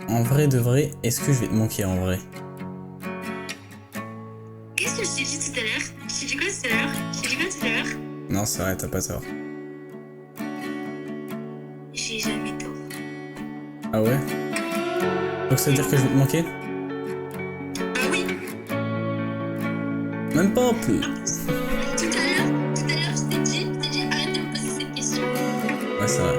En vrai de vrai, est-ce que je vais te manquer en vrai? Qu'est-ce que je t'ai dit tout à l'heure? Je t'ai dit quoi tout à l'heure? Je t'ai dit quoi tout à l'heure? Non, c'est vrai, t'as pas tort. J'ai jamais tort. Ah ouais? Donc ça veut dire que je vais te manquer? Ah oui. Même pas un peu. Tout à l'heure, je t'ai dit, arrête de me poser cette question. Ouais, c'est vrai.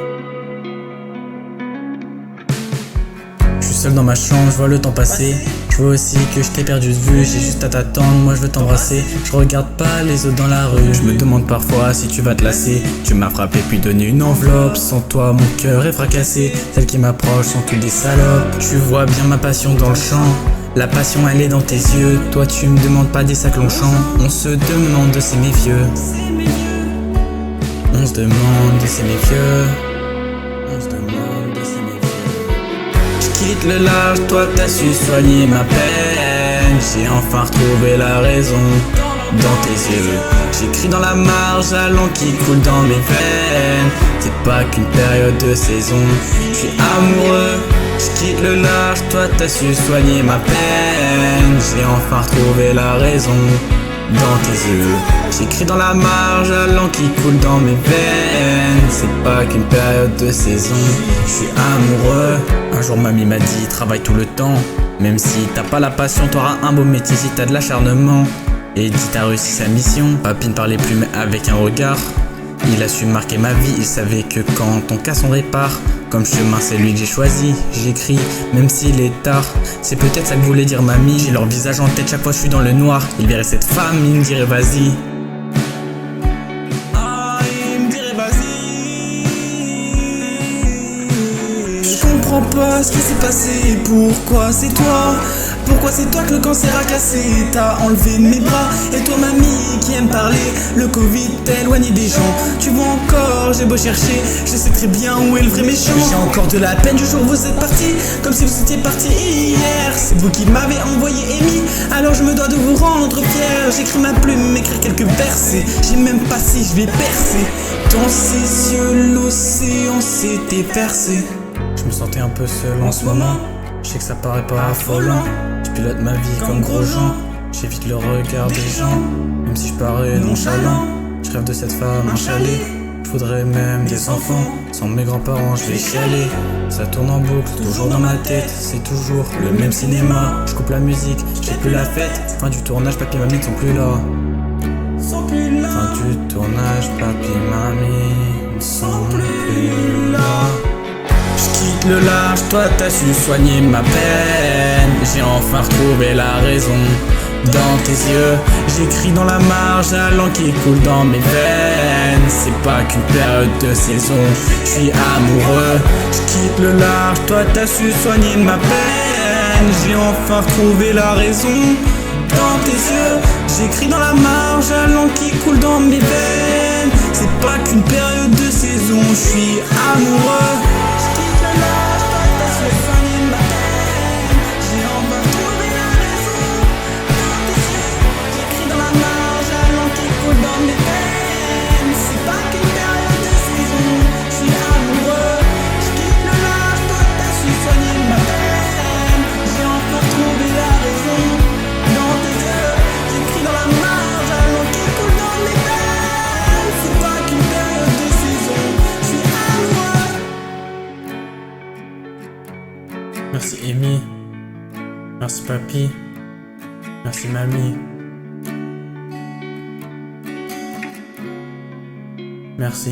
Je suis seul dans ma chambre, je vois le temps passer. Je vois aussi que je t'ai perdu de vue, j'ai juste à t'attendre, moi je veux t'embrasser. Je regarde pas les autres dans la rue, je me demande parfois si tu vas te lasser. Tu m'as frappé puis donné une enveloppe, sans toi mon cœur est fracassé. Celles qui m'approchent sont toutes des salopes. Tu vois bien ma passion dans le champ, la passion elle est dans tes yeux. Toi tu me demandes pas des sacs Longchamp, on se demande de s'aimer vieux. On se demande de s'aimer vieux. On se demande de s'aimer vieux. Quitte le large, toi t'as su soigner ma peine. J'ai enfin retrouvé la raison dans tes yeux. J'écris dans la marge à l'encre qui coule dans mes veines. C'est pas qu'une période de saison, je suis amoureux. J'quitte le large, toi t'as su soigner ma peine. J'ai enfin retrouvé la raison dans tes yeux. J'écris dans la marge à l'encre qui coule dans mes veines. C'est pas qu'une période de saison, je suis amoureux. Un jour mamie m'a dit travaille tout le temps. Même si t'as pas la passion, t'auras un beau métier si t'as de l'acharnement. Et dit t'as réussi sa mission. Papy ne parlait plus mais avec un regard. Il a su marquer ma vie, il savait que quand on casse on répare. Comme chemin c'est lui que j'ai choisi, j'écris même s'il est tard. C'est peut-être ça que voulait dire mamie. J'ai leur visage en tête chaque fois que je suis dans le noir. Il verrait cette femme, il me dirait vas-y. Ah, il me dirait vas-y. Je comprends pas ce qui s'est passé, pourquoi c'est toi? Pourquoi c'est toi que le cancer a cassé? T'as enlevé de mes bras. Et toi mamie qui aime parler, le Covid t'a éloigné des gens. Tu vois encore, j'ai beau chercher, je sais très bien où est le vrai méchant. J'ai encore de la peine du jour où vous êtes partis, comme si vous étiez partis hier. C'est vous qui m'avez envoyé Amy, alors je me dois de vous rendre fier. J'écris ma plume, m'écrire quelques versets. J'ai même pas si je vais percer. Dans ces yeux l'océan s'était percé. Je me sentais un peu seul en ce moment. Je sais que ça paraît pas affolant. Je pilote ma vie comme Grosjean. J'évite le regard des gens, même si je parais nonchalant. Je rêve de cette femme en chalet. Je voudrais même des enfants. Sans mes grands-parents je vais chialer. Ça tourne en boucle, toujours dans ma tête. C'est toujours le même cinéma. Je coupe la musique, j'ai plus la fête. Fin du tournage, papy et mamie ne sont plus là. Fin du tournage, papy et mamie ne sont plus là. J'quitte le large, toi t'as su soigner ma peine. J'ai enfin retrouvé la raison dans tes yeux. J'écris dans la marge à l'encre qui coule dans mes veines. C'est pas qu'une période de saison, je suis amoureux. J'quitte le large, toi t'as su soigner ma peine. J'ai enfin retrouvé la raison dans tes yeux. J'écris dans la marge à l'encre qui coule dans mes veines. C'est pas qu'une période de saison, je suis amoureux. Merci Amy, merci papy, merci mamie. Merci.